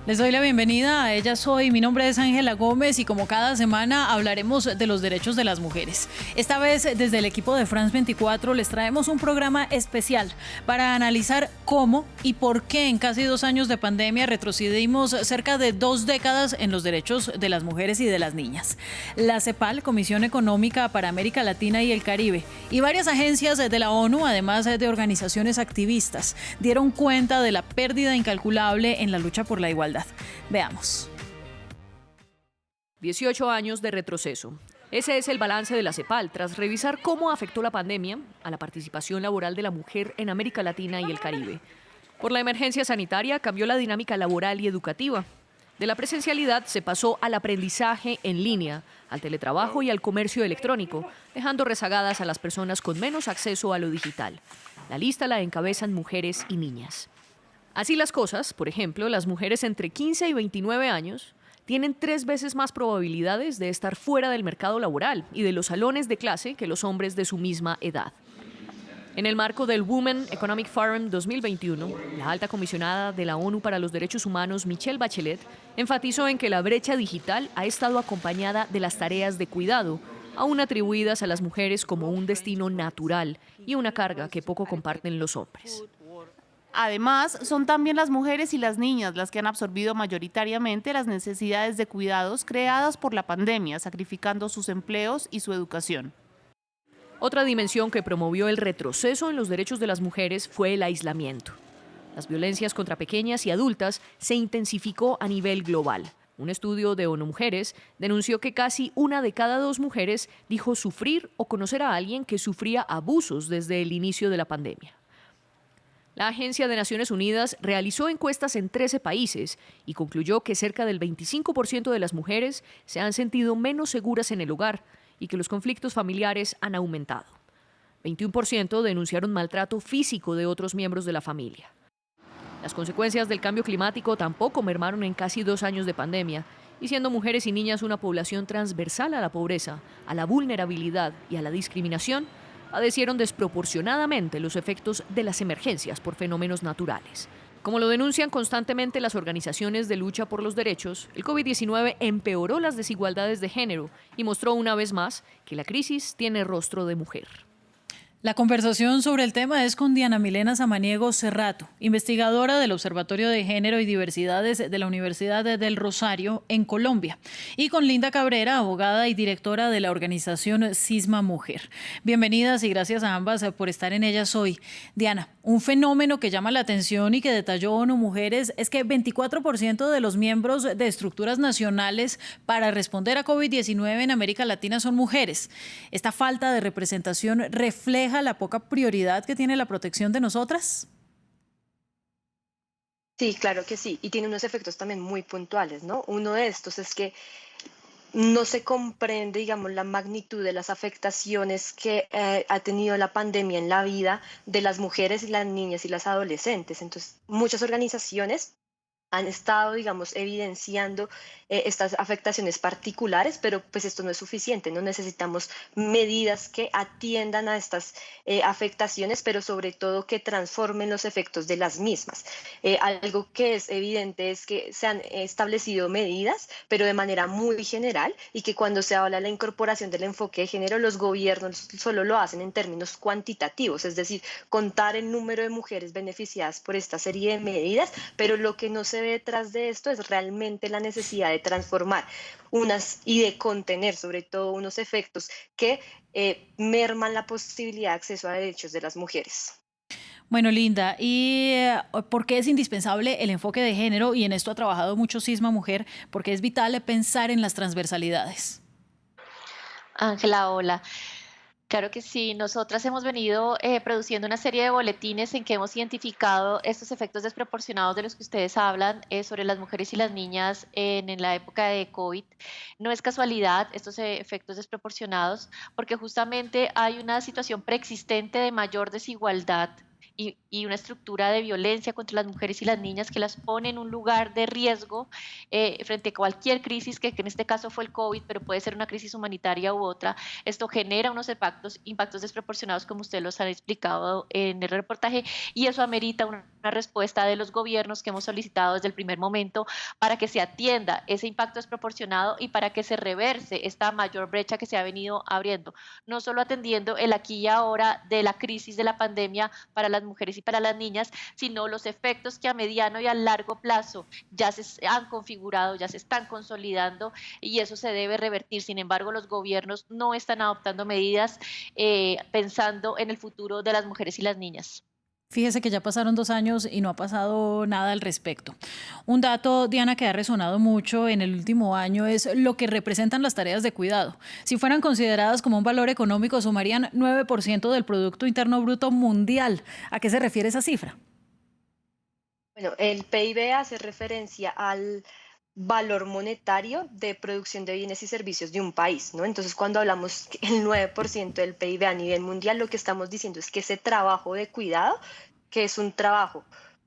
Les doy la bienvenida a Ella Soy. Mi nombre es Ángela Gómez y como cada semana hablaremos de los derechos de las mujeres. Esta vez desde el equipo de France 24 les traemos un programa especial para analizar cómo y por qué en casi 2 años de pandemia retrocedimos cerca de 2 décadas en los derechos de las mujeres y de las niñas. La CEPAL, Comisión Económica para América Latina y el Caribe, y varias agencias de la ONU, además de organizaciones activistas, dieron cuenta de la pérdida incalculable en la lucha por la igualdad. Veamos. 18 años de retroceso. Ese es el balance de la CEPAL tras revisar cómo afectó la pandemia a la participación laboral de la mujer en América Latina y el Caribe. Por la emergencia sanitaria cambió la dinámica laboral y educativa. De la presencialidad se pasó al aprendizaje en línea, al teletrabajo y al comercio electrónico, dejando rezagadas a las personas con menos acceso a lo digital. La lista la encabezan mujeres y niñas. Así las cosas, por ejemplo, las mujeres entre 15 y 29 años tienen 3 veces más probabilidades de estar fuera del mercado laboral y de los salones de clase que los hombres de su misma edad. En el marco del Women Economic Forum 2021, la alta comisionada de la ONU para los Derechos Humanos, Michelle Bachelet, enfatizó en que la brecha digital ha estado acompañada de las tareas de cuidado, aún atribuidas a las mujeres como un destino natural y una carga que poco comparten los hombres. Además, son también las mujeres y las niñas las que han absorbido mayoritariamente las necesidades de cuidados creadas por la pandemia, sacrificando sus empleos y su educación. Otra dimensión que promovió el retroceso en los derechos de las mujeres fue el aislamiento. Las violencias contra pequeñas y adultas se intensificó a nivel global. Un estudio de ONU Mujeres denunció que casi 1 de cada 2 mujeres dijo sufrir o conocer a alguien que sufría abusos desde el inicio de la pandemia. La Agencia de Naciones Unidas realizó encuestas en 13 países y concluyó que cerca del 25% de las mujeres se han sentido menos seguras en el hogar y que los conflictos familiares han aumentado. 21% denunciaron maltrato físico de otros miembros de la familia. Las consecuencias del cambio climático tampoco mermaron en casi 2 años de pandemia, y siendo mujeres y niñas una población transversal a la pobreza, a la vulnerabilidad y a la discriminación, padecieron desproporcionadamente los efectos de las emergencias por fenómenos naturales. Como lo denuncian constantemente las organizaciones de lucha por los derechos, el COVID-19 empeoró las desigualdades de género y mostró una vez más que la crisis tiene rostro de mujer. La conversación sobre el tema es con Diana Milena Samaniego Cerrato, investigadora del Observatorio de Género y Diversidades de la Universidad del Rosario en Colombia, y con Linda Cabrera, abogada y directora de la organización Cisma Mujer. Bienvenidas y gracias a ambas por estar en Ellas Hoy. Diana, un fenómeno que llama la atención y que detalló ONU Mujeres es que 24% de los miembros de estructuras nacionales para responder a COVID-19 en América Latina son mujeres. Esta falta de representación refleja la poca prioridad que tiene la protección de nosotras. Sí, claro que sí, y tiene unos efectos también muy puntuales, ¿no? Uno de estos es que no se comprende, digamos, la magnitud de las afectaciones que ha tenido la pandemia en la vida de las mujeres y las niñas y las adolescentes. Entonces, muchas organizaciones han estado, digamos, evidenciando estas afectaciones particulares, pero pues esto no es suficiente, no necesitamos medidas que atiendan a estas afectaciones, pero sobre todo que transformen los efectos de las mismas. Algo que es evidente es que se han establecido medidas, pero de manera muy general, y que cuando se habla de la incorporación del enfoque de género, los gobiernos solo lo hacen en términos cuantitativos, es decir, contar el número de mujeres beneficiadas por esta serie de medidas, pero lo que no se ve detrás de esto es realmente la necesidad de transformar y de contener sobre todo unos efectos que merman la posibilidad de acceso a derechos de las mujeres. Bueno, Linda, ¿y por qué es indispensable el enfoque de género? Y en esto ha trabajado mucho Cisma Mujer, porque es vital pensar en las transversalidades. Ángela, hola. Claro que sí, nosotras hemos venido produciendo una serie de boletines en que hemos identificado estos efectos desproporcionados de los que ustedes hablan sobre las mujeres y las niñas en la época de COVID. No es casualidad estos efectos desproporcionados, porque justamente hay una situación preexistente de mayor desigualdad y una estructura de violencia contra las mujeres y las niñas que las pone en un lugar de riesgo frente a cualquier crisis, que en este caso fue el COVID, pero puede ser una crisis humanitaria u otra. Esto genera unos impactos desproporcionados, como usted los ha explicado en el reportaje, y eso amerita una una respuesta de los gobiernos que hemos solicitado desde el primer momento para que se atienda ese impacto desproporcionado y para que se reverse esta mayor brecha que se ha venido abriendo, no solo atendiendo el aquí y ahora de la crisis de la pandemia para las mujeres y para las niñas, sino los efectos que a mediano y a largo plazo ya se han configurado, ya se están consolidando y eso se debe revertir. Sin embargo, los gobiernos no están adoptando medidas pensando en el futuro de las mujeres y las niñas. Fíjese que ya pasaron 2 años y no ha pasado nada al respecto. Un dato, Diana, que ha resonado mucho en el último año es lo que representan las tareas de cuidado. Si fueran consideradas como un valor económico, sumarían 9% del Producto Interno Bruto mundial. ¿A qué se refiere esa cifra? Bueno, el PIB hace referencia al valor monetario de producción de bienes y servicios de un país, ¿no? Entonces, cuando hablamos que el 9% del PIB a nivel mundial, lo que estamos diciendo es que ese trabajo de cuidado, que es un trabajo,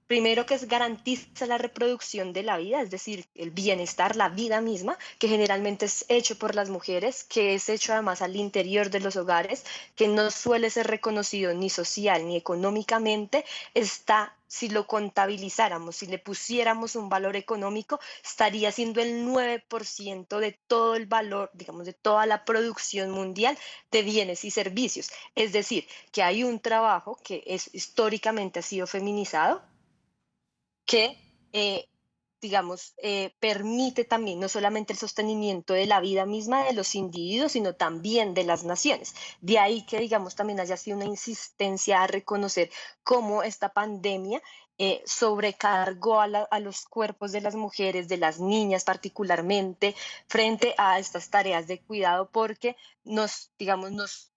primero que garantiza la reproducción de la vida, es decir, el bienestar, la vida misma, que generalmente es hecho por las mujeres, que es hecho además al interior de los hogares, que no suele ser reconocido ni social ni económicamente, está, si lo contabilizáramos, si le pusiéramos un valor económico, estaría siendo el 9% de todo el valor, digamos, de toda la producción mundial de bienes y servicios. Es decir, que hay un trabajo que es históricamente ha sido feminizado, que, digamos, permite también no solamente el sostenimiento de la vida misma de los individuos, sino también de las naciones. De ahí que, digamos, también haya sido una insistencia a reconocer cómo esta pandemia sobrecargó a los cuerpos de las mujeres, de las niñas particularmente, frente a estas tareas de cuidado, porque digamos, nos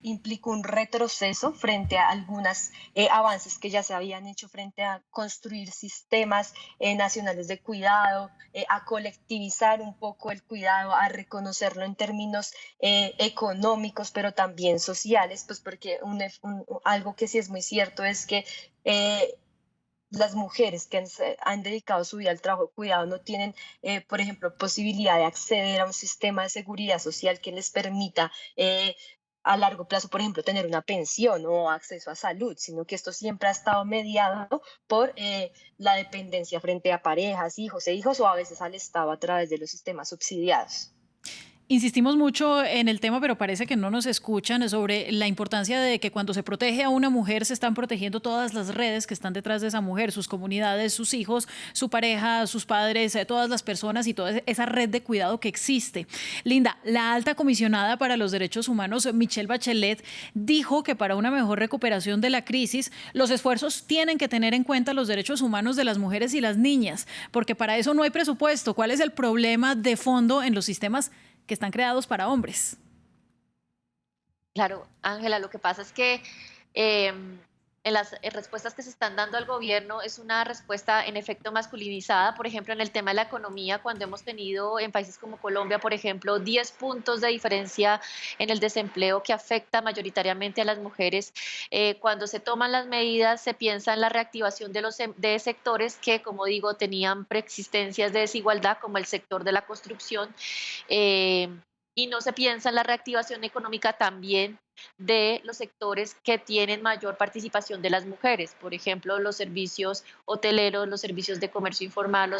implicó un retroceso frente a algunos avances que ya se habían hecho frente a construir sistemas nacionales de cuidado, a colectivizar un poco el cuidado, a reconocerlo en términos económicos, pero también sociales, pues porque algo que sí es muy cierto es que las mujeres que han dedicado su vida al trabajo de cuidado no tienen, por ejemplo, posibilidad de acceder a un sistema de seguridad social que les permita a largo plazo, por ejemplo, tener una pensión o acceso a salud, sino que esto siempre ha estado mediado por la dependencia frente a parejas, hijos e hijos o a veces al Estado a través de los sistemas subsidiados. Insistimos mucho en el tema, pero parece que no nos escuchan sobre la importancia de que cuando se protege a una mujer se están protegiendo todas las redes que están detrás de esa mujer, sus comunidades, sus hijos, su pareja, sus padres, todas las personas y toda esa red de cuidado que existe. Linda, la alta comisionada para los derechos humanos, Michelle Bachelet, dijo que para una mejor recuperación de la crisis, los esfuerzos tienen que tener en cuenta los derechos humanos de las mujeres y las niñas, porque para eso no hay presupuesto. ¿Cuál es el problema de fondo en los sistemas que están creados para hombres? Claro, Ángela, lo que pasa es que en las respuestas que se están dando al gobierno es una respuesta en efecto masculinizada, por ejemplo, en el tema de la economía, cuando hemos tenido en países como Colombia, por ejemplo, 10 puntos de diferencia en el desempleo que afecta mayoritariamente a las mujeres. Cuando se toman las medidas, se piensa en la reactivación de sectores que, como digo, tenían preexistencias de desigualdad, como el sector de la construcción, y no se piensa en la reactivación económica también de los sectores que tienen mayor participación de las mujeres, por ejemplo, los servicios hoteleros, los servicios de comercio informal,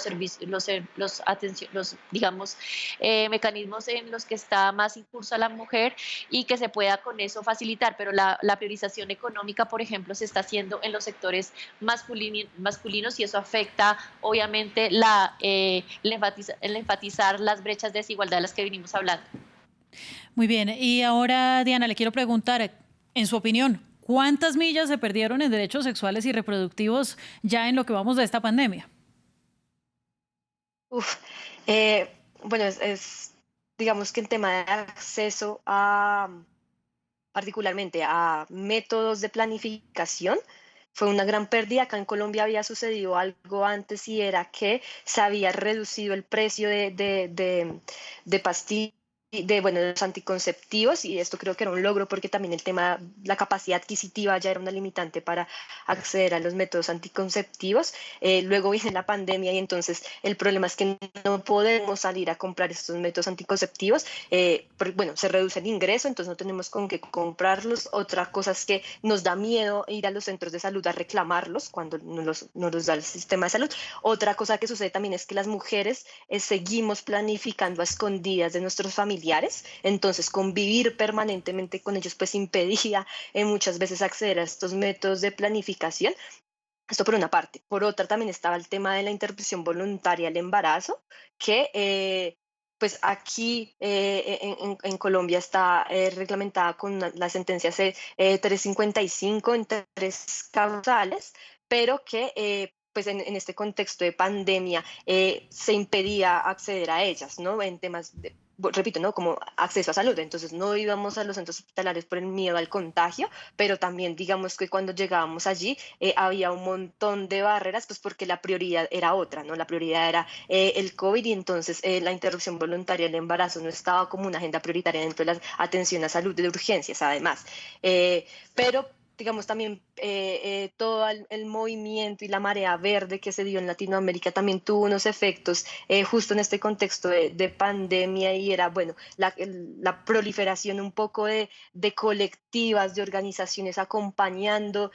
digamos, mecanismos en los que está más incursa la mujer y que se pueda con eso facilitar, pero la priorización económica, por ejemplo, se está haciendo en los sectores masculinos y eso afecta, obviamente, el enfatizar las brechas de desigualdad de las que vinimos hablando. Muy bien, y ahora, Diana, le quiero preguntar, en su opinión, ¿cuántas millas se perdieron en derechos sexuales y reproductivos ya en lo que vamos de esta pandemia? Uf, bueno, digamos que el tema de acceso particularmente a métodos de planificación, fue una gran pérdida. Acá en Colombia había sucedido algo antes y era que se había reducido el precio de pastillas bueno, de los anticonceptivos, y esto creo que era un logro porque también el tema, la capacidad adquisitiva ya era una limitante para acceder a los métodos anticonceptivos. Luego viene la pandemia y entonces el problema es que no podemos salir a comprar estos métodos anticonceptivos, porque, bueno, se reduce el ingreso, entonces no tenemos con qué comprarlos. Otra cosa es que nos da miedo ir a los centros de salud a reclamarlos cuando no los da el sistema de salud. Otra cosa que sucede también es que las mujeres seguimos planificando a escondidas de nuestros familiares, entonces convivir permanentemente con ellos pues impedía muchas veces acceder a estos métodos de planificación. Esto por una parte. Por otra también estaba el tema de la interrupción voluntaria al embarazo, que pues aquí en Colombia está reglamentada con la sentencia C-355 en 3 causales, pero que pues en este contexto de pandemia se impedía acceder a ellas, ¿no? En temas repito, ¿no? Como acceso a salud. Entonces no íbamos a los centros hospitalarios por el miedo al contagio, pero también digamos que cuando llegábamos allí había un montón de barreras, pues porque la prioridad era otra, ¿no? La prioridad era el COVID, y entonces la interrupción voluntaria del embarazo no estaba como una agenda prioritaria dentro de la atención a salud de urgencias, además. Pero digamos también todo el movimiento y la marea verde que se dio en Latinoamérica también tuvo unos efectos justo en este contexto de pandemia, y era, bueno, la proliferación un poco de colectivas, de organizaciones acompañando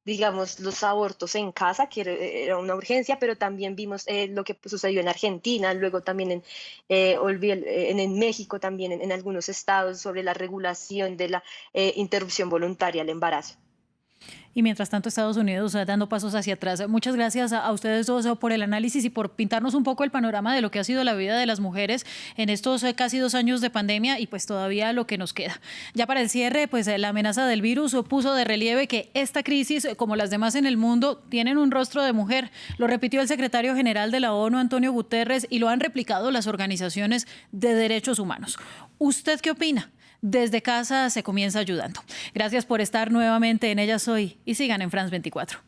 digamos, los abortos en casa, que era una urgencia, pero también vimos lo que sucedió en Argentina, luego también en México, también en algunos estados, sobre la regulación de la interrupción voluntaria al embarazo. Y mientras tanto, Estados Unidos dando pasos hacia atrás. Muchas gracias a ustedes dos por el análisis y por pintarnos un poco el panorama de lo que ha sido la vida de las mujeres en estos casi 2 años de pandemia y pues todavía lo que nos queda. Ya para el cierre, pues la amenaza del virus puso de relieve que esta crisis, como las demás en el mundo, tienen un rostro de mujer. Lo repitió el secretario general de la ONU, Antonio Guterres, y lo han replicado las organizaciones de derechos humanos. ¿Usted qué opina? Desde casa se comienza ayudando. Gracias por estar nuevamente en Ellas Hoy y sigan en France 24.